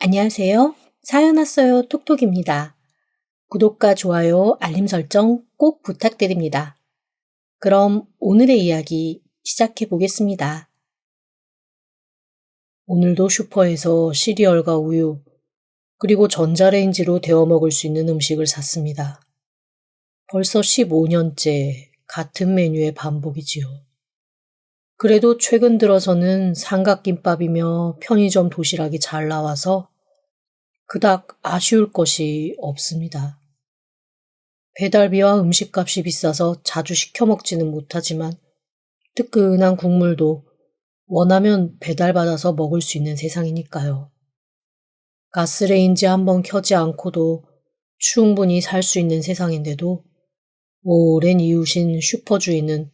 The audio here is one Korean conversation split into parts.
안녕하세요. 사연 왔어요 톡톡입니다. 구독과 좋아요, 알림 설정 꼭 부탁드립니다. 그럼 오늘의 이야기 시작해 보겠습니다. 오늘도 슈퍼에서 시리얼과 우유, 그리고 전자레인지로 데워 먹을 수 있는 음식을 샀습니다. 벌써 15년째 같은 메뉴의 반복이지요. 그래도 최근 들어서는 삼각김밥이며 편의점 도시락이 잘 나와서 그닥 아쉬울 것이 없습니다. 배달비와 음식값이 비싸서 자주 시켜 먹지는 못하지만 뜨끈한 국물도 원하면 배달받아서 먹을 수 있는 세상이니까요. 가스레인지 한번 켜지 않고도 충분히 살 수 있는 세상인데도 오랜 이웃인 슈퍼주인은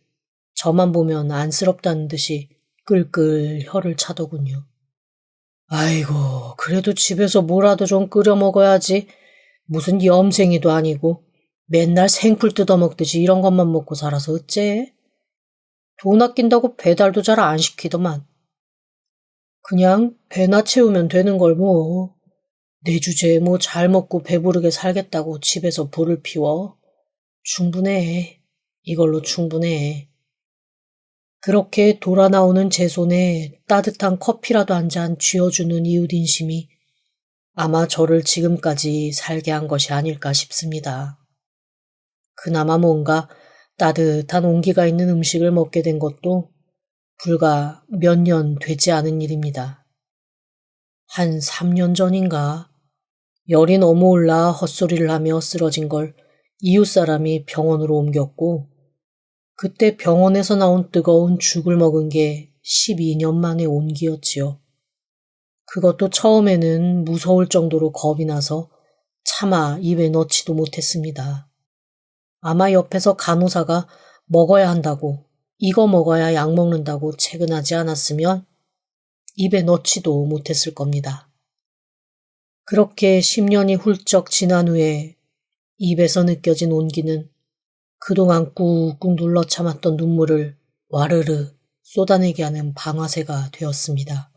저만 보면 안쓰럽다는 듯이 끌끌 혀를 차더군요. 아이고, 그래도 집에서 뭐라도 좀 끓여 먹어야지. 무슨 염생이도 아니고 맨날 생풀 뜯어먹듯이 이런 것만 먹고 살아서 어째? 돈 아낀다고 배달도 잘 안 시키더만. 그냥 배나 채우면 되는 걸 뭐. 내 주제에 뭐 잘 먹고 배부르게 살겠다고 집에서 불을 피워. 충분해. 이걸로 충분해. 그렇게 돌아 나오는 제 손에 따뜻한 커피라도 한 잔 쥐어주는 이웃 인심이 아마 저를 지금까지 살게 한 것이 아닐까 싶습니다. 그나마 뭔가 따뜻한 온기가 있는 음식을 먹게 된 것도 불과 몇 년 되지 않은 일입니다. 한 3년 전인가 열이 너무 올라 헛소리를 하며 쓰러진 걸 이웃 사람이 병원으로 옮겼고 그때 병원에서 나온 뜨거운 죽을 먹은 게 12년 만의 온기였지요. 그것도 처음에는 무서울 정도로 겁이 나서 차마 입에 넣지도 못했습니다. 아마 옆에서 간호사가 먹어야 한다고, 이거 먹어야 약 먹는다고 체근하지 않았으면 입에 넣지도 못했을 겁니다. 그렇게 10년이 훌쩍 지난 후에 입에서 느껴진 온기는 그동안 꾹꾹 눌러 참았던 눈물을 와르르 쏟아내게 하는 방아쇠가 되었습니다.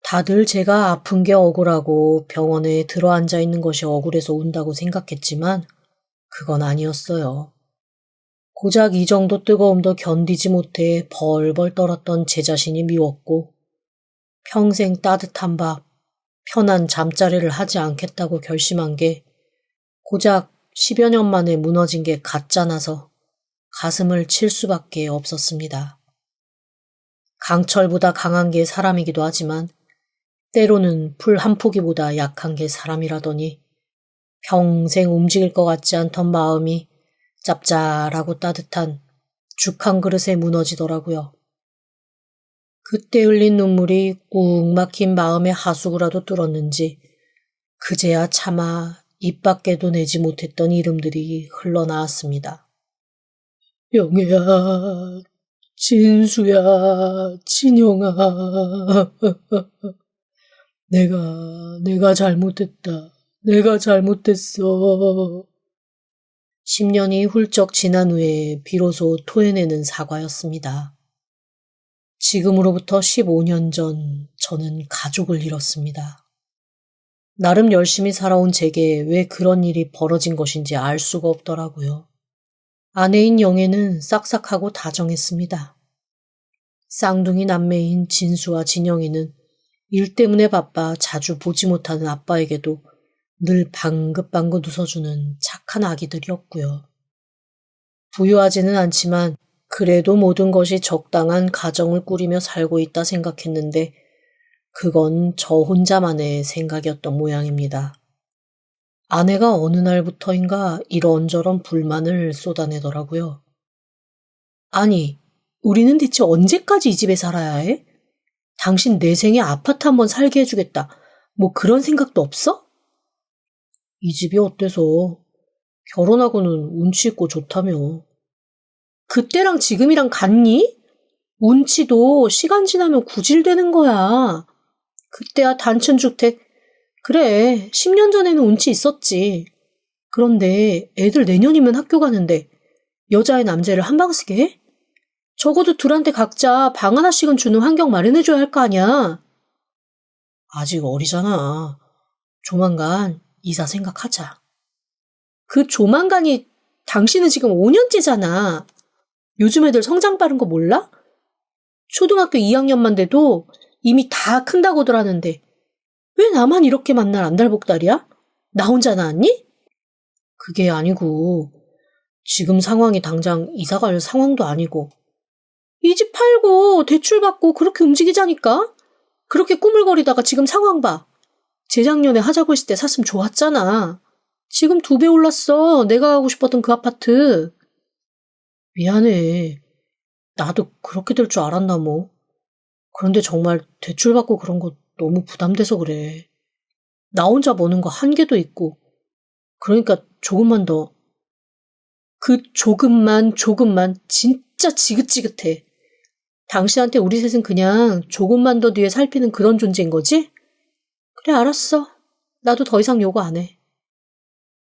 다들 제가 아픈 게 억울하고 병원에 들어앉아 있는 것이 억울해서 운다고 생각했지만 그건 아니었어요. 고작 이 정도 뜨거움도 견디지 못해 벌벌 떨었던 제 자신이 미웠고 평생 따뜻한 밥, 편한 잠자리를 하지 않겠다고 결심한 게 고작 10여 년 만에 무너진 게 가짜나서 가슴을 칠 수밖에 없었습니다. 강철보다 강한 게 사람이기도 하지만 때로는 풀 한 포기보다 약한 게 사람이라더니 평생 움직일 것 같지 않던 마음이 짭짤하고 따뜻한 죽 한 그릇에 무너지더라고요. 그때 흘린 눈물이 꾹 막힌 마음의 하수구라도 뚫었는지 그제야 차마 입 밖에도 내지 못했던 이름들이 흘러나왔습니다. 영애야, 진수야, 진영아. 내가 잘못했다. 내가 잘못했어. 10년이 훌쩍 지난 후에 비로소 토해내는 사과였습니다. 지금으로부터 15년 전 저는 가족을 잃었습니다. 나름 열심히 살아온 제게 왜 그런 일이 벌어진 것인지 알 수가 없더라고요. 아내인 영애는 싹싹하고 다정했습니다. 쌍둥이 남매인 진수와 진영이는 일 때문에 바빠 자주 보지 못하는 아빠에게도 늘 방긋방긋 웃어주는 착한 아기들이었고요. 부유하지는 않지만 그래도 모든 것이 적당한 가정을 꾸리며 살고 있다 생각했는데 그건 저 혼자만의 생각이었던 모양입니다. 아내가 어느 날부터인가 이런저런 불만을 쏟아내더라고요. 아니, 우리는 대체 언제까지 이 집에 살아야 해? 당신 내 생에 아파트 한번 살게 해주겠다. 뭐 그런 생각도 없어? 이 집이 어때서? 결혼하고는 운치 있고 좋다며. 그때랑 지금이랑 같니? 운치도 시간 지나면 구질되는 거야. 그때야 단층주택. 그래, 10년 전에는 운치 있었지. 그런데 애들 내년이면 학교 가는데 여자애 남자애를 한 방 쓰게 해? 적어도 둘한테 각자 방 하나씩은 주는 환경 마련해줘야 할 거 아니야. 아직 어리잖아. 조만간 이사 생각하자. 그 조만간이 당신은 지금 5년째잖아. 요즘 애들 성장 빠른 거 몰라? 초등학교 2학년만 돼도 이미 다 큰다고들 하는데 왜 나만 이렇게 만날 안달복달이야? 나 혼자 나왔니? 그게 아니고 지금 상황이 당장 이사 갈 상황도 아니고 이 집 팔고 대출 받고 그렇게 움직이자니까? 그렇게 꾸물거리다가 지금 상황 봐. 재작년에 하자고 했을 때 샀으면 좋았잖아. 지금 2배 올랐어. 내가 가고 싶었던 그 아파트. 미안해. 나도 그렇게 될 줄 알았나 뭐. 그런데 정말 대출받고 그런 거 너무 부담돼서 그래. 나 혼자 버는 거 한계도 있고. 그러니까 조금만 더. 그 조금만 진짜 지긋지긋해. 당신한테 우리 셋은 그냥 조금만 더 뒤에 살피는 그런 존재인 거지? 그래, 알았어. 나도 더 이상 요구 안 해.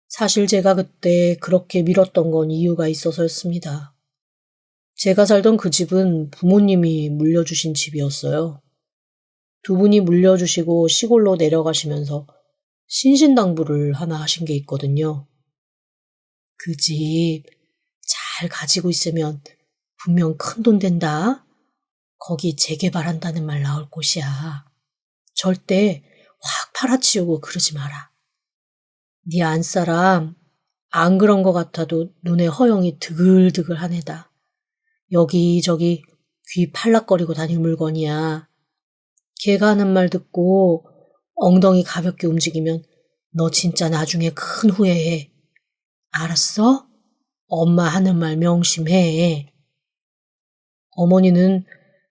사실 제가 그때 그렇게 밀었던 건 이유가 있어서였습니다. 제가 살던 그 집은 부모님이 물려주신 집이었어요. 2분이 물려주시고 시골로 내려가시면서 신신당부를 하나 하신 게 있거든요. 그 집 잘 가지고 있으면 분명 큰 돈 된다. 거기 재개발한다는 말 나올 곳이야. 절대 확 팔아치우고 그러지 마라. 네 안사람 안 그런 것 같아도 눈에 허영이 드글드글 하네다. 여기저기 귀 팔락거리고 다닐 물건이야. 걔가 하는 말 듣고 엉덩이 가볍게 움직이면 너 진짜 나중에 큰 후회해. 알았어? 엄마 하는 말 명심해. 어머니는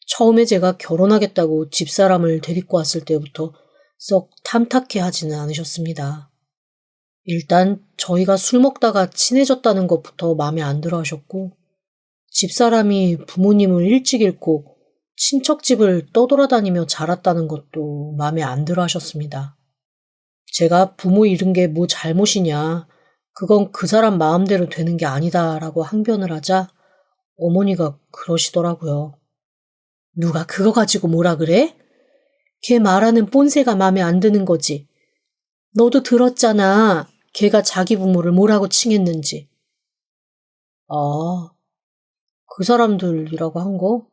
처음에 제가 결혼하겠다고 집사람을 데리고 왔을 때부터 썩 탐탁해 하지는 않으셨습니다. 일단 저희가 술 먹다가 친해졌다는 것부터 마음에 안 들어 하셨고, 집사람이 부모님을 일찍 잃고 친척집을 떠돌아다니며 자랐다는 것도 마음에 안 들어 하셨습니다. 제가 부모 잃은 게 뭐 잘못이냐, 그건 그 사람 마음대로 되는 게 아니다라고 항변을 하자 어머니가 그러시더라고요. 누가 그거 가지고 뭐라 그래? 걔 말하는 꼰세가 마음에 안 드는 거지. 너도 들었잖아. 걔가 자기 부모를 뭐라고 칭했는지. 아, 그 사람들이라고 한 거?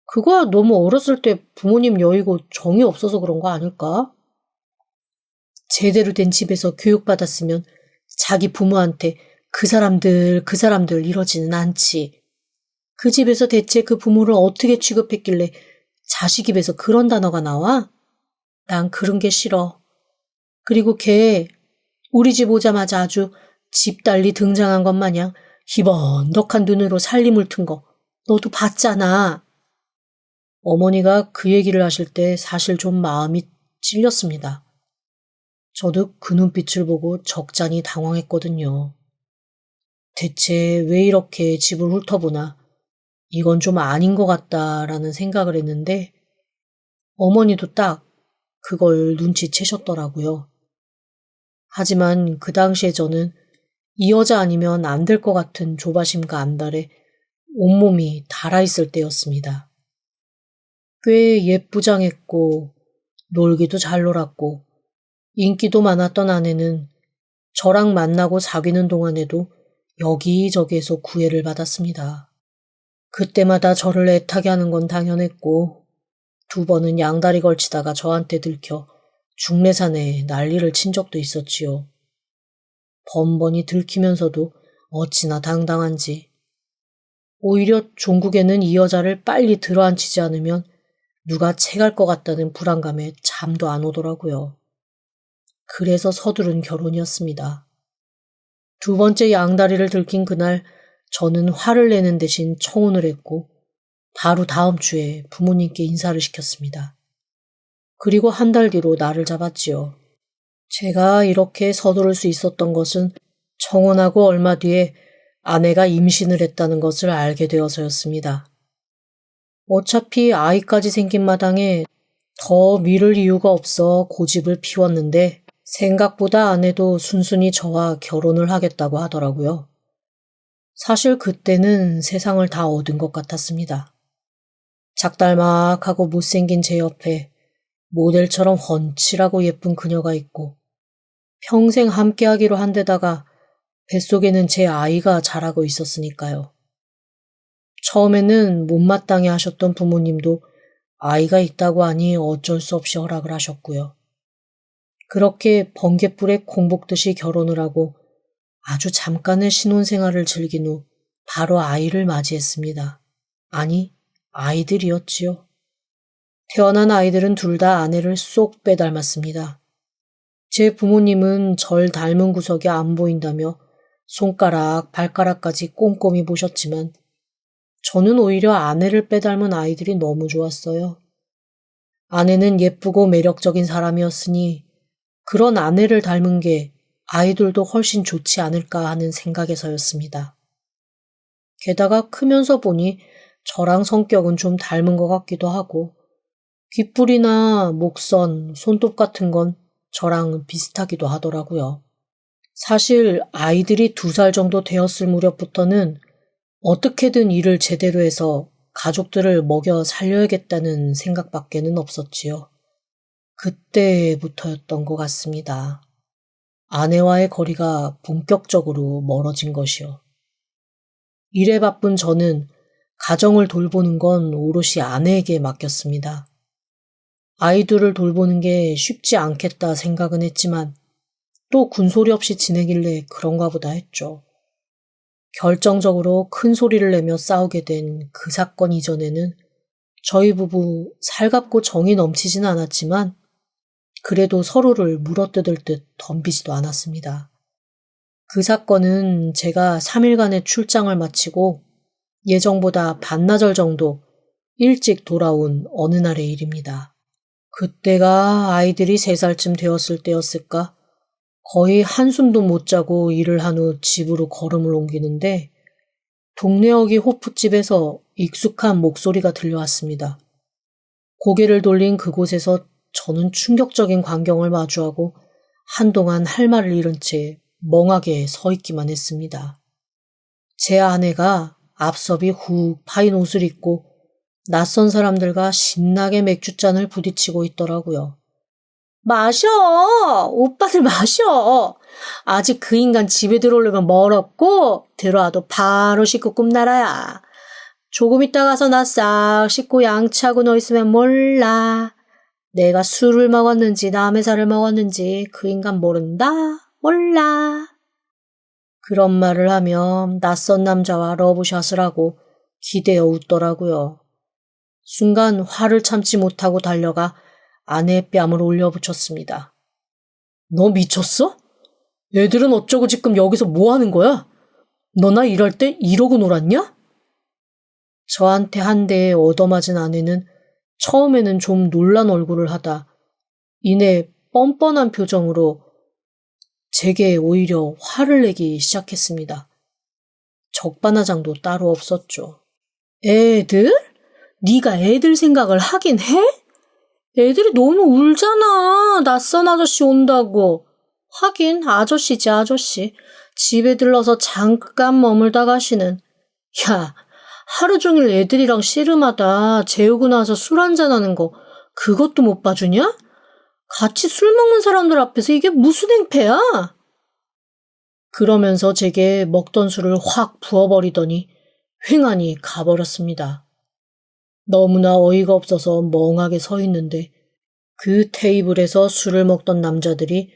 그거야 너무 어렸을 때 부모님 여의고 정이 없어서 그런 거 아닐까? 제대로 된 집에서 교육받았으면 자기 부모한테 그 사람들 이러지는 않지. 그 집에서 대체 그 부모를 어떻게 취급했길래 자식 입에서 그런 단어가 나와? 난 그런 게 싫어. 그리고 걔 우리 집 오자마자 아주 집달리 등장한 것 마냥 희번덕한 눈으로 살림을 튼 거 너도 봤잖아. 어머니가 그 얘기를 하실 때 사실 좀 마음이 찔렸습니다. 저도 그 눈빛을 보고 적잖이 당황했거든요. 대체 왜 이렇게 집을 훑어보나 이건 좀 아닌 것 같다라는 생각을 했는데 어머니도 딱 그걸 눈치채셨더라고요. 하지만 그 당시에 저는 이 여자 아니면 안 될 것 같은 조바심과 안달에 온몸이 달아있을 때였습니다. 꽤 예쁘장했고 놀기도 잘 놀았고 인기도 많았던 아내는 저랑 만나고 사귀는 동안에도 여기저기에서 구애를 받았습니다. 그때마다 저를 애타게 하는 건 당연했고 2번은 양다리 걸치다가 저한테 들켜 중내산에 난리를 친 적도 있었지요. 번번이 들키면서도 어찌나 당당한지. 오히려 종국에는 이 여자를 빨리 들어앉히지 않으면 누가 채갈 것 같다는 불안감에 잠도 안 오더라고요. 그래서 서두른 결혼이었습니다. 2번째 양다리를 들킨 그날 저는 화를 내는 대신 청혼을 했고 바로 다음 주에 부모님께 인사를 시켰습니다. 그리고 한 달 뒤로 날을 잡았지요. 제가 이렇게 서두를 수 있었던 것은 청혼하고 얼마 뒤에 아내가 임신을 했다는 것을 알게 되어서였습니다. 어차피 아이까지 생긴 마당에 더 미룰 이유가 없어 고집을 피웠는데 생각보다 아내도 순순히 저와 결혼을 하겠다고 하더라고요. 사실 그때는 세상을 다 얻은 것 같았습니다. 작달막하고 못생긴 제 옆에 모델처럼 훤칠하고 예쁜 그녀가 있고 평생 함께하기로 한 데다가 뱃속에는 제 아이가 자라고 있었으니까요. 처음에는 못마땅해 하셨던 부모님도 아이가 있다고 하니 어쩔 수 없이 허락을 하셨고요. 그렇게 번갯불에 콩볶듯이 결혼을 하고 아주 잠깐의 신혼생활을 즐긴 후 바로 아이를 맞이했습니다. 아니, 아이들이었지요. 태어난 아이들은 둘 다 아내를 쏙 빼닮았습니다. 제 부모님은 절 닮은 구석이 안 보인다며 손가락, 발가락까지 꼼꼼히 보셨지만 저는 오히려 아내를 빼닮은 아이들이 너무 좋았어요. 아내는 예쁘고 매력적인 사람이었으니 그런 아내를 닮은 게 아이들도 훨씬 좋지 않을까 하는 생각에서였습니다. 게다가 크면서 보니 저랑 성격은 좀 닮은 것 같기도 하고 귓불이나 목선, 손톱 같은 건 저랑 비슷하기도 하더라고요. 사실 아이들이 2살 정도 되었을 무렵부터는 어떻게든 일을 제대로 해서 가족들을 먹여 살려야겠다는 생각밖에는 없었지요. 그때부터였던 것 같습니다. 아내와의 거리가 본격적으로 멀어진 것이요. 일에 바쁜 저는 가정을 돌보는 건 오롯이 아내에게 맡겼습니다. 아이들을 돌보는 게 쉽지 않겠다 생각은 했지만 또 군소리 없이 지내길래 그런가 보다 했죠. 결정적으로 큰 소리를 내며 싸우게 된 그 사건 이전에는 저희 부부 살갑고 정이 넘치진 않았지만 그래도 서로를 물어뜯을 듯 덤비지도 않았습니다. 그 사건은 제가 3일간의 출장을 마치고 예정보다 반나절 정도 일찍 돌아온 어느 날의 일입니다. 그때가 아이들이 3살쯤 되었을 때였을까? 거의 한숨도 못 자고 일을 한 후 집으로 걸음을 옮기는데 동네 어귀 호프집에서 익숙한 목소리가 들려왔습니다. 고개를 돌린 그곳에서 저는 충격적인 광경을 마주하고 한동안 할 말을 잃은 채 멍하게 서 있기만 했습니다. 제 아내가 앞섭이 훅 파인 옷을 입고 낯선 사람들과 신나게 맥주잔을 부딪히고 있더라고요. 마셔! 오빠들 마셔! 아직 그 인간 집에 들어오려면 멀었고 들어와도 바로 씻고 꿈나라야. 조금 있다 가서 나 싹 씻고 양치하고 너 있으면 몰라. 내가 술을 먹었는지 남의 살을 먹었는지 그 인간 모른다? 몰라. 그런 말을 하면 낯선 남자와 러브샷을 하고 기대어 웃더라고요. 순간 화를 참지 못하고 달려가 아내의 뺨을 올려붙였습니다. 너 미쳤어? 애들은 어쩌고 지금 여기서 뭐 하는 거야? 너나 일할 때 이러고 놀았냐? 저한테 한 대에 얻어맞은 아내는 처음에는 좀 놀란 얼굴을 하다 이내 뻔뻔한 표정으로 제게 오히려 화를 내기 시작했습니다. 적반하장도 따로 없었죠. 애들? 네가 애들 생각을 하긴 해? 애들이 너무 울잖아. 낯선 아저씨 온다고. 하긴 아저씨지 아저씨. 집에 들러서 잠깐 머물다 가시는. 야, 하루 종일 애들이랑 씨름하다 재우고 나서 술 한잔하는 거 그것도 못 봐주냐? 같이 술 먹는 사람들 앞에서 이게 무슨 행패야? 그러면서 제게 먹던 술을 확 부어버리더니 휑하니 가버렸습니다. 너무나 어이가 없어서 멍하게 서 있는데 그 테이블에서 술을 먹던 남자들이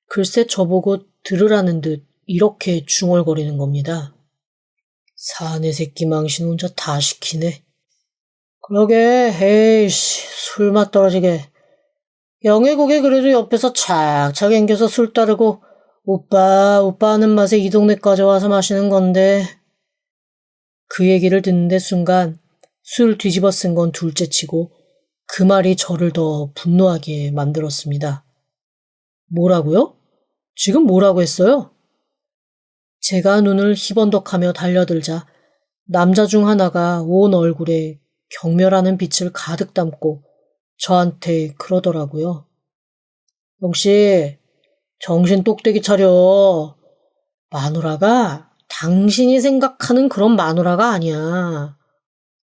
글쎄 저보고 들으라는 듯 이렇게 중얼거리는 겁니다. 사내 새끼 망신 혼자 다 시키네. 그러게, 에이씨, 술맛 떨어지게. 영애국에 그래도 옆에서 착착 앵겨서 술 따르고 오빠 하는 맛에 이 동네까지 와서 마시는 건데. 그 얘기를 듣는데 순간 술 뒤집어 쓴 건 둘째치고 그 말이 저를 더 분노하게 만들었습니다. 뭐라고요? 지금 뭐라고 했어요? 제가 눈을 희번덕하며 달려들자 남자 중 하나가 온 얼굴에 경멸하는 빛을 가득 담고 저한테 그러더라고요. 영씨, 정신 똑대기 차려. 마누라가 당신이 생각하는 그런 마누라가 아니야.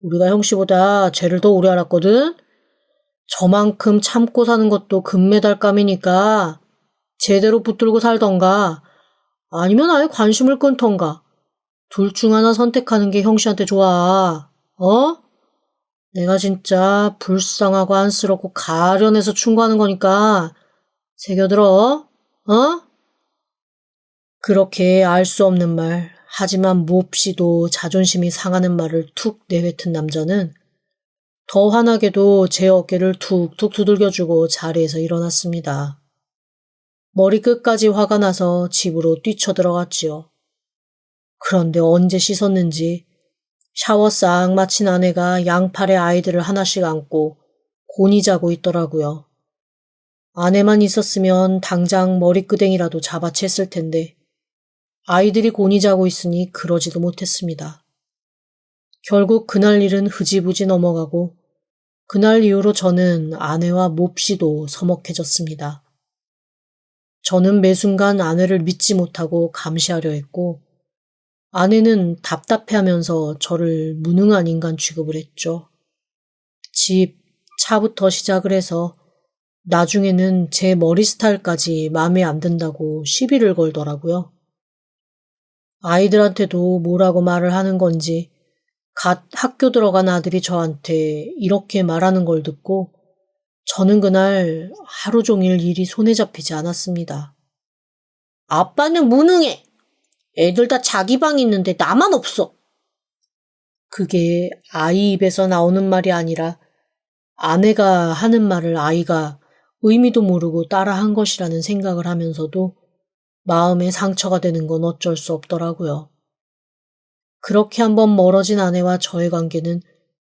우리가 형씨보다 쟤를 더 오래 알았거든? 저만큼 참고 사는 것도 금메달감이니까 제대로 붙들고 살던가 아니면 아예 관심을 끊던가 둘 중 하나 선택하는 게 형씨한테 좋아. 어? 내가 진짜 불쌍하고 안쓰럽고 가련해서 충고하는 거니까 새겨들어. 어? 그렇게 알 수 없는 말, 하지만 몹시도 자존심이 상하는 말을 툭 내뱉은 남자는 더 화나게도 제 어깨를 툭툭 두들겨주고 자리에서 일어났습니다. 머리끝까지 화가 나서 집으로 뛰쳐들어갔지요. 그런데 언제 씻었는지 샤워 싹 마친 아내가 양팔에 아이들을 하나씩 안고 곤히 자고 있더라고요. 아내만 있었으면 당장 머리끄댕이라도 잡아챘을 텐데 아이들이 곤히 자고 있으니 그러지도 못했습니다. 결국 그날 일은 흐지부지 넘어가고 그날 이후로 저는 아내와 몹시도 서먹해졌습니다. 저는 매 순간 아내를 믿지 못하고 감시하려 했고 아내는 답답해하면서 저를 무능한 인간 취급을 했죠. 집, 차부터 시작을 해서 나중에는 제 머리 스타일까지 마음에 안 든다고 시비를 걸더라고요. 아이들한테도 뭐라고 말을 하는 건지 갓 학교 들어간 아들이 저한테 이렇게 말하는 걸 듣고 저는 그날 하루 종일 일이 손에 잡히지 않았습니다. 아빠는 무능해. 애들 다 자기 방이 있는데 나만 없어. 그게 아이 입에서 나오는 말이 아니라 아내가 하는 말을 아이가 의미도 모르고 따라한 것이라는 생각을 하면서도 마음에 상처가 되는 건 어쩔 수 없더라고요. 그렇게 한번 멀어진 아내와 저의 관계는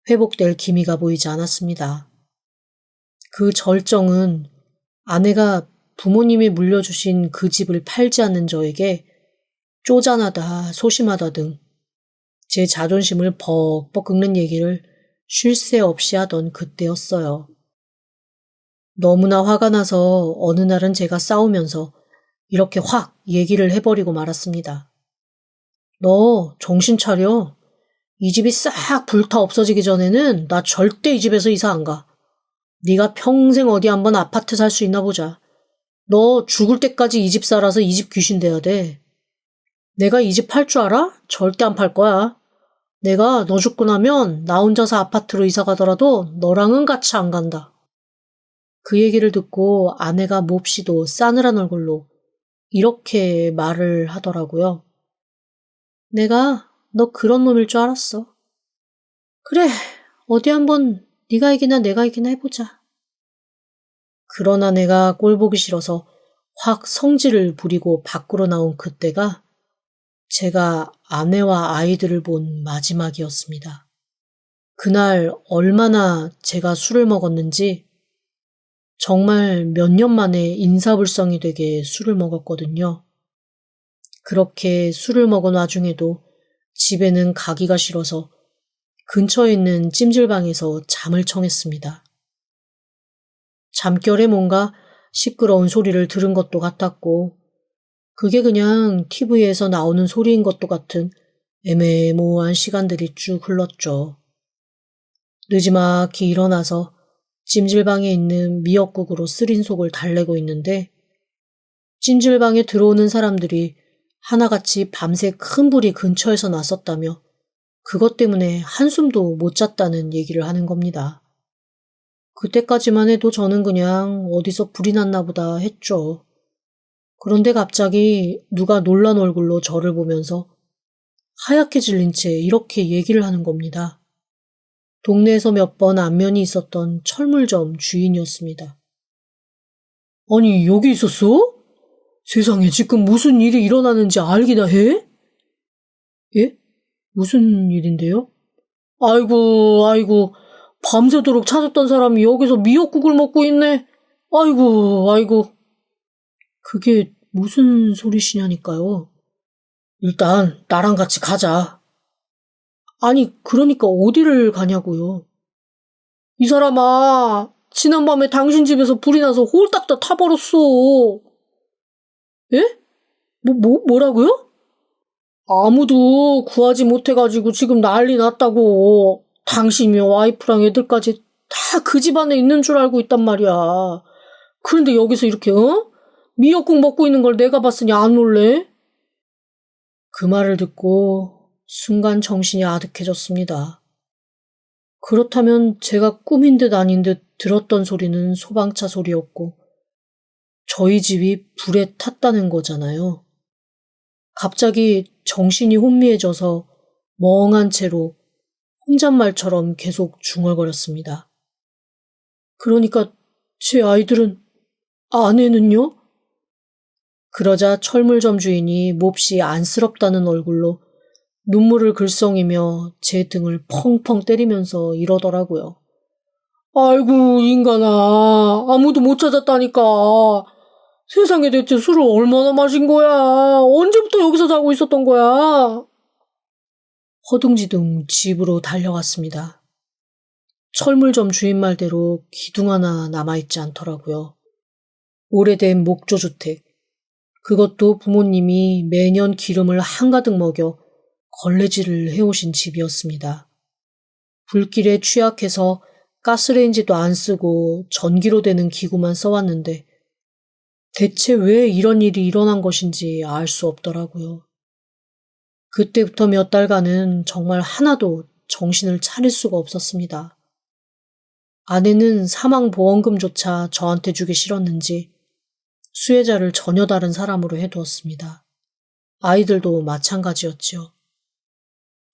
회복될 기미가 보이지 않았습니다. 그 절정은 아내가 부모님이 물려주신 그 집을 팔지 않는 저에게 쪼잔하다, 소심하다 등 제 자존심을 벅벅 긁는 얘기를 쉴 새 없이 하던 그때였어요. 너무나 화가 나서 어느 날은 제가 싸우면서 이렇게 확 얘기를 해버리고 말았습니다. 너 정신 차려. 이 집이 싹 불타 없어지기 전에는 나 절대 이 집에서 이사 안 가. 네가 평생 어디 한번 아파트 살 수 있나 보자. 너 죽을 때까지 이 집 살아서 이 집 귀신 돼야 돼. 내가 이 집 팔 줄 알아? 절대 안 팔 거야. 내가 너 죽고 나면 나 혼자서 아파트로 이사 가더라도 너랑은 같이 안 간다. 그 얘기를 듣고 아내가 몹시도 싸늘한 얼굴로 이렇게 말을 하더라고요. 내가 너 그런 놈일 줄 알았어. 그래, 어디 한번 네가 이기나 내가 이기나 해보자. 그러나 내가 꼴 보기 싫어서 확 성질을 부리고 밖으로 나온 그때가 제가 아내와 아이들을 본 마지막이었습니다. 그날 얼마나 제가 술을 먹었는지 정말 몇 년 만에 인사불성이 되게 술을 먹었거든요. 그렇게 술을 먹은 와중에도 집에는 가기가 싫어서 근처에 있는 찜질방에서 잠을 청했습니다. 잠결에 뭔가 시끄러운 소리를 들은 것도 같았고 그게 그냥 TV에서 나오는 소리인 것도 같은 애매모호한 시간들이 쭉 흘렀죠. 느지막이 일어나서 찜질방에 있는 미역국으로 쓰린 속을 달래고 있는데 찜질방에 들어오는 사람들이 하나같이 밤새 큰 불이 근처에서 났었다며 그것 때문에 한숨도 못 잤다는 얘기를 하는 겁니다. 그때까지만 해도 저는 그냥 어디서 불이 났나 보다 했죠. 그런데 갑자기 누가 놀란 얼굴로 저를 보면서 하얗게 질린 채 이렇게 얘기를 하는 겁니다. 동네에서 몇 번 안면이 있었던 철물점 주인이었습니다. 아니, 여기 있었어? 세상에 지금 무슨 일이 일어나는지 알기나 해? 예? 무슨 일인데요? 아이고, 밤새도록 찾았던 사람이 여기서 미역국을 먹고 있네. 아이고. 그게 무슨 소리시냐니까요. 일단 나랑 같이 가자. 아니, 그러니까 어디를 가냐고요. 이 사람아, 지난밤에 당신 집에서 불이 나서 홀딱 다 타버렸어. 예? 뭐라고요? 아무도 구하지 못해가지고 지금 난리 났다고. 당신이 와이프랑 애들까지 다 그 집안에 있는 줄 알고 있단 말이야. 그런데 여기서 이렇게 미역국 먹고 있는 걸 내가 봤으니 안 놀래? 그 말을 듣고 순간 정신이 아득해졌습니다. 그렇다면 제가 꿈인 듯 아닌 듯 들었던 소리는 소방차 소리였고 저희 집이 불에 탔다는 거잖아요. 갑자기 정신이 혼미해져서 멍한 채로 혼잣말처럼 계속 중얼거렸습니다. 그러니까 제 아이들은, 아내는요? 그러자 철물점 주인이 몹시 안쓰럽다는 얼굴로 눈물을 글썽이며 제 등을 펑펑 때리면서 이러더라고요. 아이고 인간아, 아무도 못 찾았다니까. 세상에 대체 술을 얼마나 마신 거야? 언제부터 여기서 자고 있었던 거야? 허둥지둥 집으로 달려갔습니다. 철물점 주인 말대로 기둥 하나 남아있지 않더라고요. 오래된 목조주택. 그것도 부모님이 매년 기름을 한가득 먹여 걸레질을 해오신 집이었습니다. 불길에 취약해서 가스레인지도 안 쓰고 전기로 되는 기구만 써왔는데 대체 왜 이런 일이 일어난 것인지 알 수 없더라고요. 그때부터 몇 달간은 정말 하나도 정신을 차릴 수가 없었습니다. 아내는 사망보험금조차 저한테 주기 싫었는지 수혜자를 전혀 다른 사람으로 해두었습니다. 아이들도 마찬가지였지요.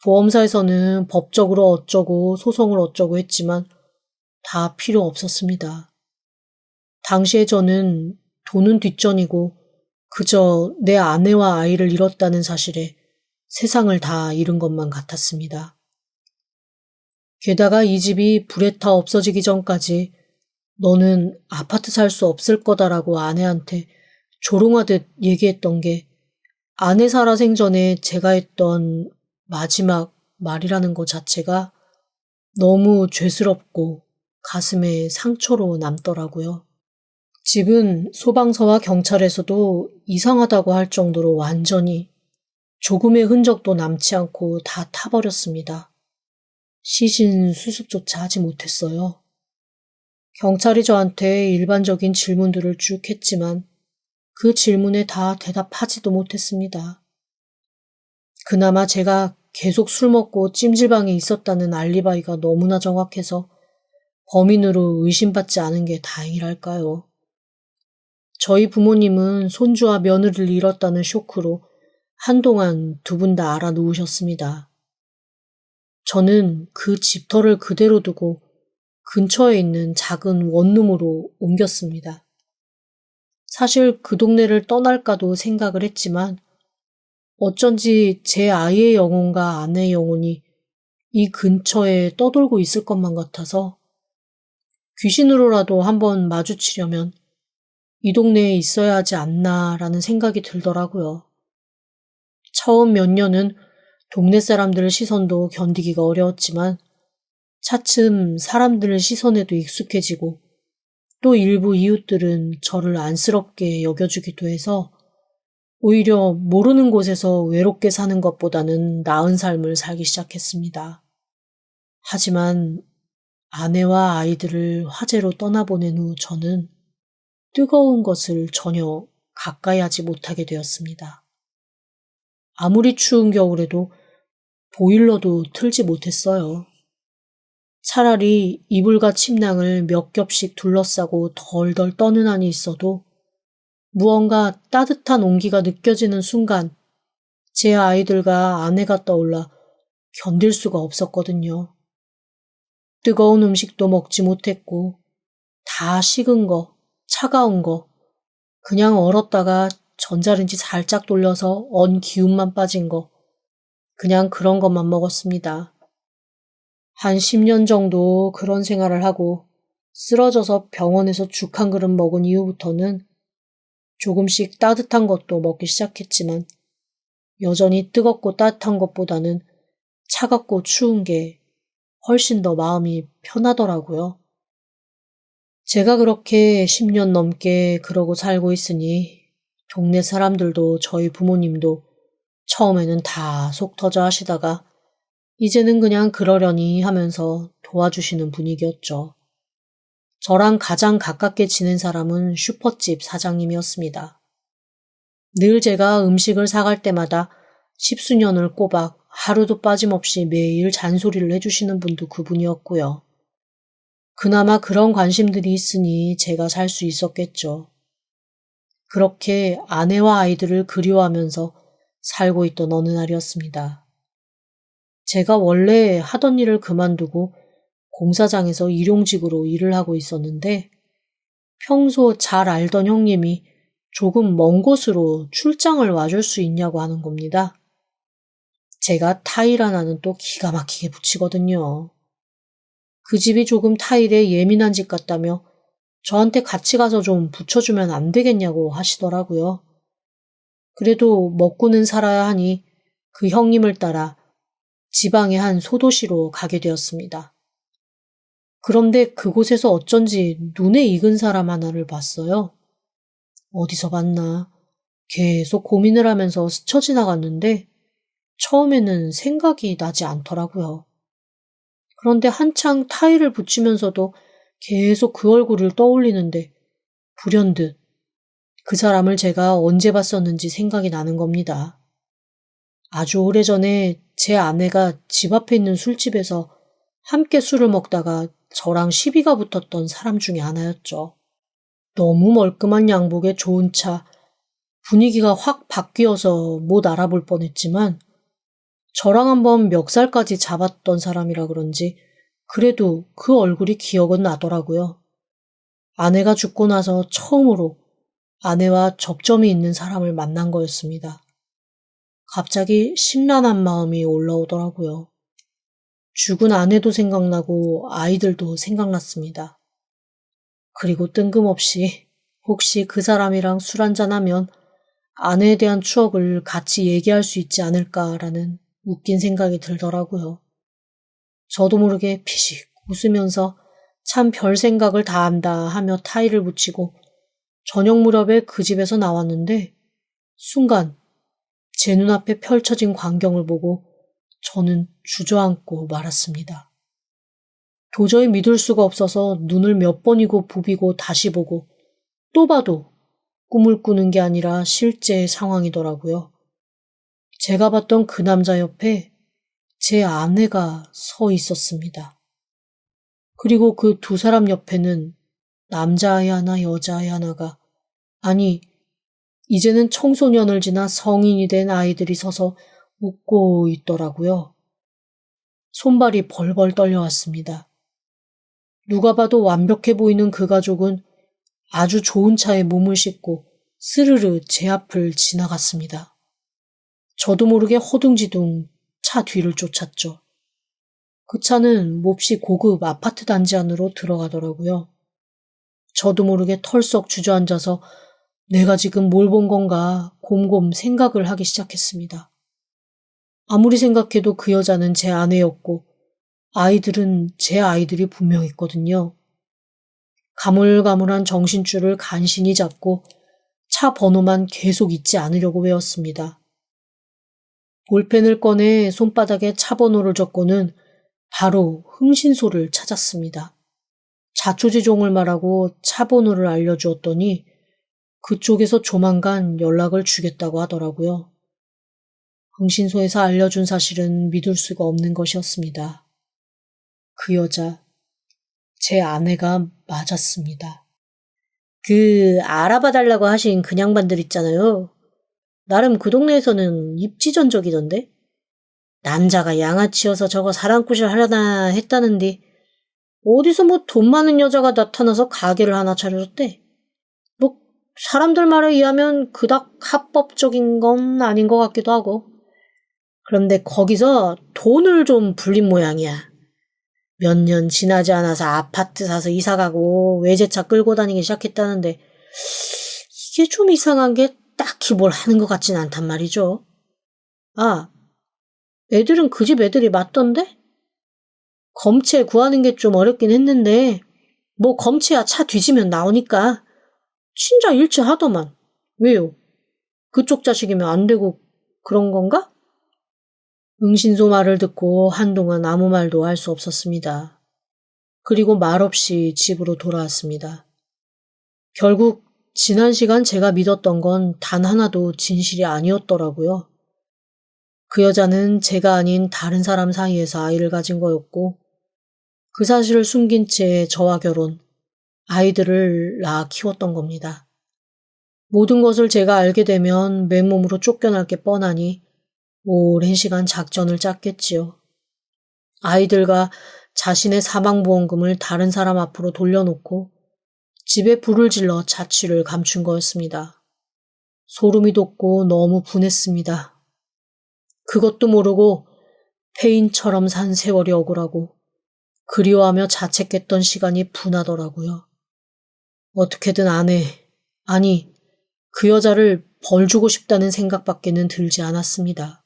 보험사에서는 법적으로 어쩌고 소송을 어쩌고 했지만 다 필요 없었습니다. 당시에 저는 돈은 뒷전이고 그저 내 아내와 아이를 잃었다는 사실에 세상을 다 잃은 것만 같았습니다. 게다가 이 집이 불에 타 없어지기 전까지 너는 아파트 살 수 없을 거다라고 아내한테 조롱하듯 얘기했던 게 아내 살아 생전에 제가 했던 마지막 말이라는 것 자체가 너무 죄스럽고 가슴에 상처로 남더라고요. 집은 소방서와 경찰에서도 이상하다고 할 정도로 완전히 조금의 흔적도 남지 않고 다 타버렸습니다. 시신 수습조차 하지 못했어요. 경찰이 저한테 일반적인 질문들을 쭉 했지만 그 질문에 다 대답하지도 못했습니다. 그나마 제가 계속 술 먹고 찜질방에 있었다는 알리바이가 너무나 정확해서 범인으로 의심받지 않은 게 다행이랄까요. 저희 부모님은 손주와 며느리를 잃었다는 쇼크로 한동안 두 분 다 알아누우셨습니다. 저는 그 집터를 그대로 두고 근처에 있는 작은 원룸으로 옮겼습니다. 사실 그 동네를 떠날까도 생각을 했지만 어쩐지 제 아이의 영혼과 아내의 영혼이 이 근처에 떠돌고 있을 것만 같아서 귀신으로라도 한번 마주치려면 이 동네에 있어야 하지 않나라는 생각이 들더라고요. 처음 몇 년은 동네 사람들 시선도 견디기가 어려웠지만 차츰 사람들 시선에도 익숙해지고 또 일부 이웃들은 저를 안쓰럽게 여겨주기도 해서 오히려 모르는 곳에서 외롭게 사는 것보다는 나은 삶을 살기 시작했습니다. 하지만 아내와 아이들을 화재로 떠나보낸 후 저는 뜨거운 것을 전혀 가까이 하지 못하게 되었습니다. 아무리 추운 겨울에도 보일러도 틀지 못했어요. 차라리 이불과 침낭을 몇 겹씩 둘러싸고 덜덜 떠는 한이 있어도 무언가 따뜻한 온기가 느껴지는 순간 제 아이들과 아내가 떠올라 견딜 수가 없었거든요. 뜨거운 음식도 먹지 못했고 다 식은 거, 차가운 거, 그냥 얼었다가 전자레인지 살짝 돌려서 언 기운만 빠진 거, 그냥 그런 것만 먹었습니다. 한 10년 정도 그런 생활을 하고 쓰러져서 병원에서 죽 한 그릇 먹은 이후부터는 조금씩 따뜻한 것도 먹기 시작했지만 여전히 뜨겁고 따뜻한 것보다는 차갑고 추운 게 훨씬 더 마음이 편하더라고요. 제가 그렇게 10년 넘게 그러고 살고 있으니 동네 사람들도 저희 부모님도 처음에는 다 속 터져 하시다가 이제는 그냥 그러려니 하면서 도와주시는 분위기였죠. 저랑 가장 가깝게 지낸 사람은 슈퍼집 사장님이었습니다. 늘 제가 음식을 사갈 때마다 십수년을 꼬박 하루도 빠짐없이 매일 잔소리를 해주시는 분도 그분이었고요. 그나마 그런 관심들이 있으니 제가 살 수 있었겠죠. 그렇게 아내와 아이들을 그리워하면서 살고 있던 어느 날이었습니다. 제가 원래 하던 일을 그만두고 공사장에서 일용직으로 일을 하고 있었는데 평소 잘 알던 형님이 조금 먼 곳으로 출장을 와줄 수 있냐고 하는 겁니다. 제가 타일 하나는 또 기가 막히게 붙이거든요. 그 집이 조금 타일에 예민한 집 같다며 저한테 같이 가서 좀 붙여주면 안 되겠냐고 하시더라고요. 그래도 먹고는 살아야 하니 그 형님을 따라 지방의 한 소도시로 가게 되었습니다. 그런데 그곳에서 어쩐지 눈에 익은 사람 하나를 봤어요. 어디서 봤나 계속 고민을 하면서 스쳐 지나갔는데 처음에는 생각이 나지 않더라고요. 그런데 한창 타일을 붙이면서도 계속 그 얼굴을 떠올리는데 불현듯 그 사람을 제가 언제 봤었는지 생각이 나는 겁니다. 아주 오래전에 제 아내가 집 앞에 있는 술집에서 함께 술을 먹다가 저랑 시비가 붙었던 사람 중에 하나였죠. 너무 멀끔한 양복에 좋은 차, 분위기가 확 바뀌어서 못 알아볼 뻔했지만 저랑 한번 멱살까지 잡았던 사람이라 그런지 그래도 그 얼굴이 기억은 나더라고요. 아내가 죽고 나서 처음으로 아내와 접점이 있는 사람을 만난 거였습니다. 갑자기 심란한 마음이 올라오더라고요. 죽은 아내도 생각나고 아이들도 생각났습니다. 그리고 뜬금없이 혹시 그 사람이랑 술 한잔하면 아내에 대한 추억을 같이 얘기할 수 있지 않을까라는 웃긴 생각이 들더라고요. 저도 모르게 피식 웃으면서 참 별 생각을 다 한다 하며 타일을 붙이고 저녁 무렵에 그 집에서 나왔는데 순간 제 눈앞에 펼쳐진 광경을 보고 저는 주저앉고 말았습니다. 도저히 믿을 수가 없어서 눈을 몇 번이고 부비고 다시 보고 또 봐도 꿈을 꾸는 게 아니라 실제 상황이더라고요. 제가 봤던 그 남자 옆에 제 아내가 서 있었습니다. 그리고 그 두 사람 옆에는 남자아이 하나, 여자아이 하나가, 아니, 이제는 청소년을 지나 성인이 된 아이들이 서서 웃고 있더라고요. 손발이 벌벌 떨려왔습니다. 누가 봐도 완벽해 보이는 그 가족은 아주 좋은 차에 몸을 싣고 스르르 제 앞을 지나갔습니다. 저도 모르게 허둥지둥 차 뒤를 쫓았죠. 그 차는 몹시 고급 아파트 단지 안으로 들어가더라고요. 저도 모르게 털썩 주저앉아서 내가 지금 뭘 본 건가 곰곰 생각을 하기 시작했습니다. 아무리 생각해도 그 여자는 제 아내였고 아이들은 제 아이들이 분명했거든요. 가물가물한 정신줄을 간신히 잡고 차 번호만 계속 잊지 않으려고 외웠습니다. 볼펜을 꺼내 손바닥에 차 번호를 적고는 바로 흥신소를 찾았습니다. 자초지종을 말하고 차 번호를 알려주었더니 그쪽에서 조만간 연락을 주겠다고 하더라고요. 흥신소에서 알려준 사실은 믿을 수가 없는 것이었습니다. 그 여자, 제 아내가 맞았습니다. 그 알아봐달라고 하신 그 양반들 있잖아요. 나름 그 동네에서는 입지전적이던데? 남자가 양아치여서 저거 사랑꾼을 하려나 했다는데 어디서 뭐 돈 많은 여자가 나타나서 가게를 하나 차려줬대. 뭐 사람들 말에 의하면 그닥 합법적인 건 아닌 것 같기도 하고. 그런데 거기서 돈을 좀 불린 모양이야. 몇 년 지나지 않아서 아파트 사서 이사가고 외제차 끌고 다니기 시작했다는데 이게 좀 이상한 게 딱히 뭘 하는 것 같진 않단 말이죠. 아, 애들은 그 집 애들이 맞던데? 검체 구하는 게 좀 어렵긴 했는데 뭐 검체야 차 뒤지면 나오니까 진짜 일치하더만. 왜요? 그쪽 자식이면 안 되고 그런 건가? 응신소 말을 듣고 한동안 아무 말도 할 수 없었습니다. 그리고 말없이 집으로 돌아왔습니다. 결국 지난 시간 제가 믿었던 건 단 하나도 진실이 아니었더라고요. 그 여자는 제가 아닌 다른 사람 사이에서 아이를 가진 거였고 그 사실을 숨긴 채 저와 결혼, 아이들을 낳아 키웠던 겁니다. 모든 것을 제가 알게 되면 맨몸으로 쫓겨날 게 뻔하니 오랜 시간 작전을 짰겠지요. 아이들과 자신의 사망보험금을 다른 사람 앞으로 돌려놓고 집에 불을 질러 자취를 감춘 거였습니다. 소름이 돋고 너무 분했습니다. 그것도 모르고 페인처럼 산 세월이 억울하고 그리워하며 자책했던 시간이 분하더라고요. 어떻게든 아니 그 여자를 벌 주고 싶다는 생각밖에는 들지 않았습니다.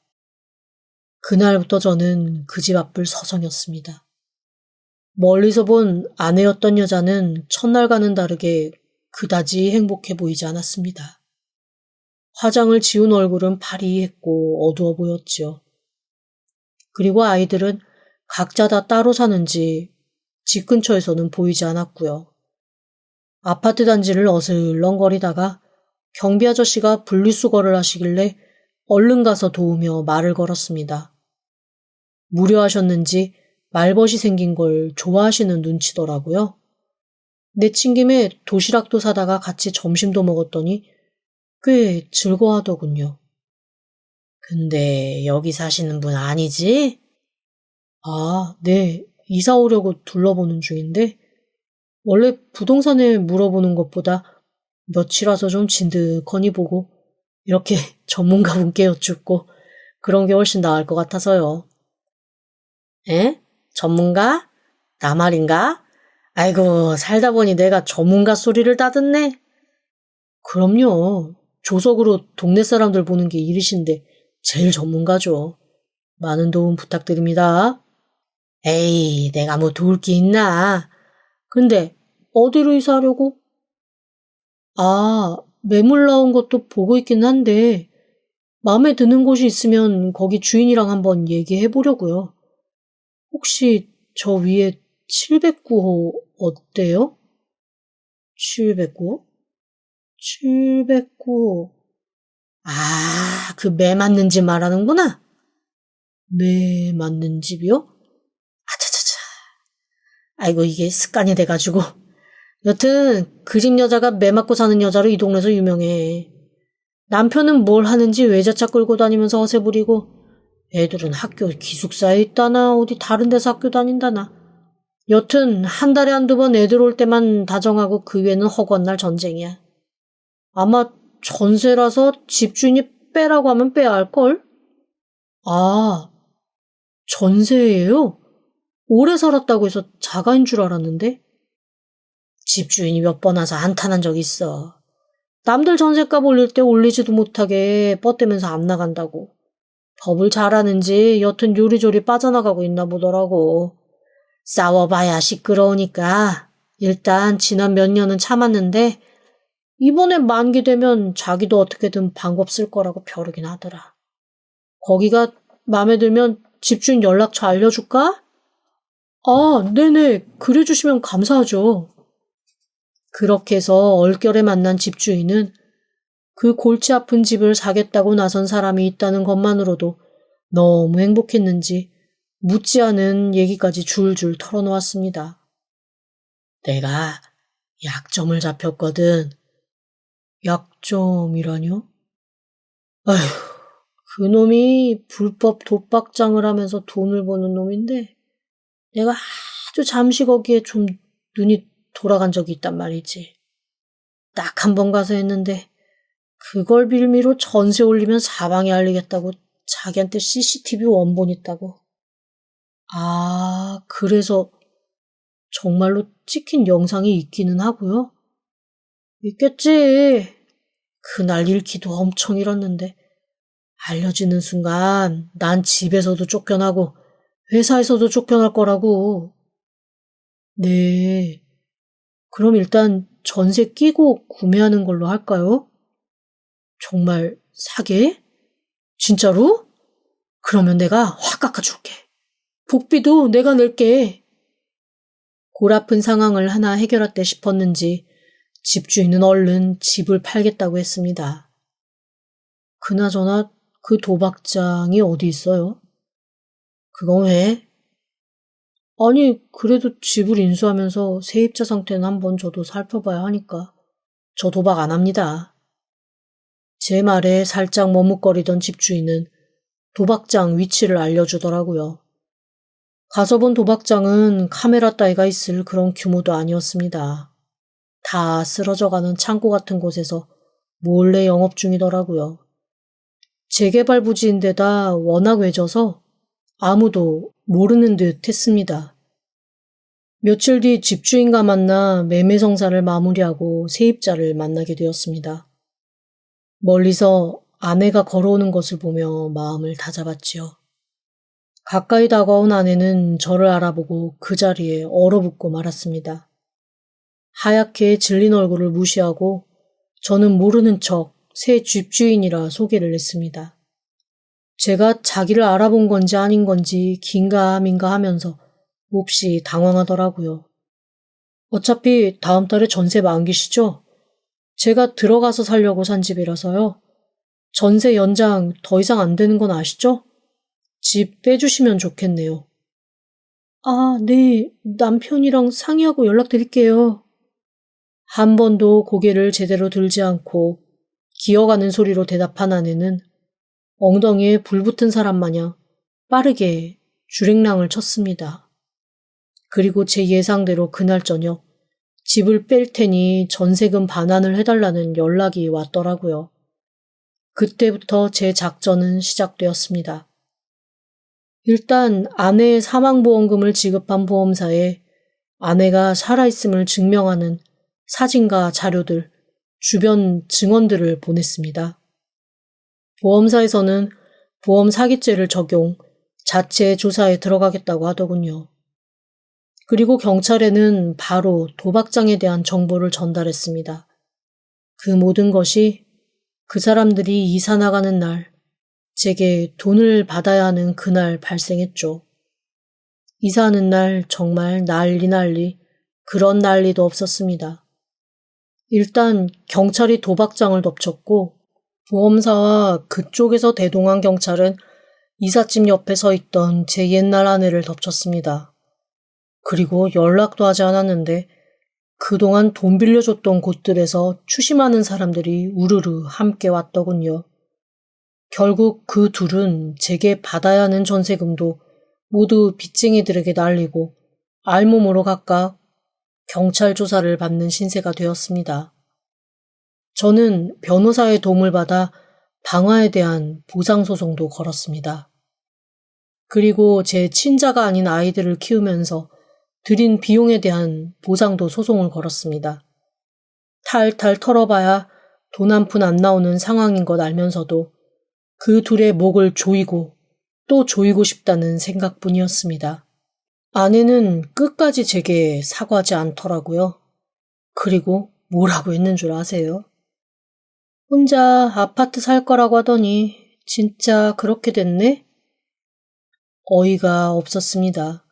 그날부터 저는 그 집 앞을 서성였습니다. 멀리서 본 아내였던 여자는 첫날과는 다르게 그다지 행복해 보이지 않았습니다. 화장을 지운 얼굴은 파리했고 어두워 보였지요. 그리고 아이들은 각자 다 따로 사는지 집 근처에서는 보이지 않았고요. 아파트 단지를 어슬렁거리다가 경비 아저씨가 분리수거를 하시길래 얼른 가서 도우며 말을 걸었습니다. 무료하셨는지 말벗이 생긴 걸 좋아하시는 눈치더라고요. 내친 김에 도시락도 사다가 같이 점심도 먹었더니 꽤 즐거워하더군요. 근데 여기 사시는 분 아니지? 아, 네. 이사 오려고 둘러보는 중인데 원래 부동산에 물어보는 것보다 며칠 와서 좀 진득하니 보고 이렇게 전문가분께 여쭙고 그런 게 훨씬 나을 것 같아서요. 에? 전문가? 나 말인가? 아이고, 살다 보니 내가 전문가 소리를 다 듣네. 그럼요. 조석으로 동네 사람들 보는 게 일이신데 제일 전문가죠. 많은 도움 부탁드립니다. 에이, 내가 뭐 도울 게 있나? 근데 어디로 이사하려고? 아, 매물 나온 것도 보고 있긴 한데 마음에 드는 곳이 있으면 거기 주인이랑 한번 얘기해 보려고요. 혹시 저 위에 709호 어때요? 709호? 709호. 아, 그 매 맞는 집 말하는구나. 매 맞는 집이요? 아차차차. 아이고, 이게 습관이 돼가지고. 여튼 그 집 여자가 매 맞고 사는 여자로 이 동네에서 유명해. 남편은 뭘 하는지 외제차 끌고 다니면서 허세 부리고 애들은 학교 기숙사에 있다나 어디 다른 데서 학교 다닌다나. 여튼 한 달에 한두 번 애들 올 때만 다정하고 그 외에는 허구한 날 전쟁이야. 아마 전세라서 집주인이 빼라고 하면 빼야 할걸? 아, 전세예요? 오래 살았다고 해서 자가인 줄 알았는데? 집주인이 몇 번 와서 안탄한 적 있어. 남들 전셋값 올릴 때 올리지도 못하게 뻗대면서 안 나간다고. 법을 잘하는지 여튼 요리조리 빠져나가고 있나 보더라고. 싸워봐야 시끄러우니까 일단 지난 몇 년은 참았는데 이번에 만기 되면 자기도 어떻게든 방법 쓸 거라고 벼르긴 하더라. 거기가 마음에 들면 집주인 연락처 알려줄까? 아, 네네. 그래주시면 감사하죠. 그렇게 해서 얼결에 만난 집주인은 그 골치 아픈 집을 사겠다고 나선 사람이 있다는 것만으로도 너무 행복했는지 묻지 않은 얘기까지 줄줄 털어놓았습니다. 내가 약점을 잡혔거든. 약점이라뇨? 아휴, 그놈이 불법 도박장을 하면서 돈을 버는 놈인데 내가 아주 잠시 거기에 좀 눈이 돌아간 적이 있단 말이지. 딱 한 번 가서 했는데 그걸 빌미로 전세 올리면 사방에 알리겠다고 자기한테 CCTV 원본 있다고. 아, 그래서 정말로 찍힌 영상이 있기는 하고요. 있겠지. 그날 잃기도 엄청 잃었는데 알려지는 순간 난 집에서도 쫓겨나고 회사에서도 쫓겨날 거라고. 네. 그럼 일단 전세 끼고 구매하는 걸로 할까요? 정말 사게? 진짜로? 그러면 내가 확 깎아줄게. 복비도 내가 낼게. 골아픈 상황을 하나 해결했대 싶었는지 집주인은 얼른 집을 팔겠다고 했습니다. 그나저나 그 도박장이 어디 있어요? 그건 왜? 아니, 그래도 집을 인수하면서 세입자 상태는 한번 저도 살펴봐야 하니까. 저 도박 안 합니다. 제 말에 살짝 머뭇거리던 집주인은 도박장 위치를 알려주더라고요. 가서 본 도박장은 카메라 따위가 있을 그런 규모도 아니었습니다. 다 쓰러져가는 창고 같은 곳에서 몰래 영업 중이더라고요. 재개발 부지인데다 워낙 외져서 아무도 모르는 듯 했습니다. 며칠 뒤 집주인과 만나 매매 성사를 마무리하고 세입자를 만나게 되었습니다. 멀리서 아내가 걸어오는 것을 보며 마음을 다잡았지요. 가까이 다가온 아내는 저를 알아보고 그 자리에 얼어붙고 말았습니다. 하얗게 질린 얼굴을 무시하고 저는 모르는 척 새 집주인이라 소개를 했습니다. 제가 자기를 알아본 건지 아닌 건지 긴가민가 하면서 몹시 당황하더라고요. 어차피 다음 달에 전세 만기시죠? 제가 들어가서 살려고 산 집이라서요. 전세 연장 더 이상 안 되는 건 아시죠? 집 빼주시면 좋겠네요. 아, 네. 남편이랑 상의하고 연락드릴게요. 한 번도 고개를 제대로 들지 않고 기어가는 소리로 대답한 아내는 엉덩이에 불붙은 사람 마냥 빠르게 주랭랑을 쳤습니다. 그리고 제 예상대로 그날 저녁 집을 뺄 테니 전세금 반환을 해달라는 연락이 왔더라고요. 그때부터 제 작전은 시작되었습니다. 일단 아내의 사망보험금을 지급한 보험사에 아내가 살아있음을 증명하는 사진과 자료들, 주변 증언들을 보냈습니다. 보험사에서는 보험 사기죄를 적용, 자체 조사에 들어가겠다고 하더군요. 그리고 경찰에는 바로 도박장에 대한 정보를 전달했습니다. 그 모든 것이 그 사람들이 이사 나가는 날, 제게 돈을 받아야 하는 그날 발생했죠. 이사하는 날 정말 난리 그런 난리도 없었습니다. 일단 경찰이 도박장을 덮쳤고 보험사와 그쪽에서 대동한 경찰은 이삿짐 옆에 서 있던 제 옛날 아내를 덮쳤습니다. 그리고 연락도 하지 않았는데 그동안 돈 빌려줬던 곳들에서 추심하는 사람들이 우르르 함께 왔더군요. 결국 그 둘은 제게 받아야 하는 전세금도 모두 빚쟁이들에게 날리고 알몸으로 각각 경찰 조사를 받는 신세가 되었습니다. 저는 변호사의 도움을 받아 방화에 대한 보상소송도 걸었습니다. 그리고 제 친자가 아닌 아이들을 키우면서 들인 비용에 대한 보상도 소송을 걸었습니다. 탈탈 털어봐야 돈 한 푼 안 나오는 상황인 것 알면서도 그 둘의 목을 조이고 또 조이고 싶다는 생각뿐이었습니다. 아내는 끝까지 제게 사과하지 않더라고요. 그리고 뭐라고 했는 줄 아세요? 혼자 아파트 살 거라고 하더니 진짜 그렇게 됐네? 어이가 없었습니다.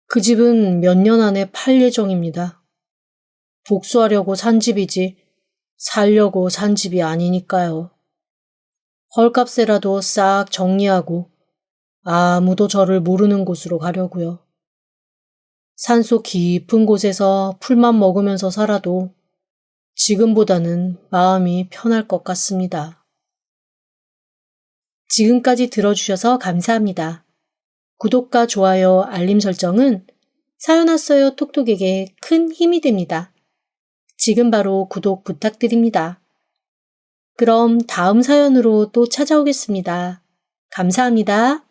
그 집은 몇 년 안에 팔 예정입니다. 복수하려고 산 집이지 살려고 산 집이 아니니까요. 헐값에라도 싹 정리하고 아무도 저를 모르는 곳으로 가려고요. 산속 깊은 곳에서 풀만 먹으면서 살아도 지금보다는 마음이 편할 것 같습니다. 지금까지 들어주셔서 감사합니다. 구독과 좋아요, 알림 설정은 사연 왔어요 톡톡에게 큰 힘이 됩니다. 지금 바로 구독 부탁드립니다. 그럼 다음 사연으로 또 찾아오겠습니다. 감사합니다.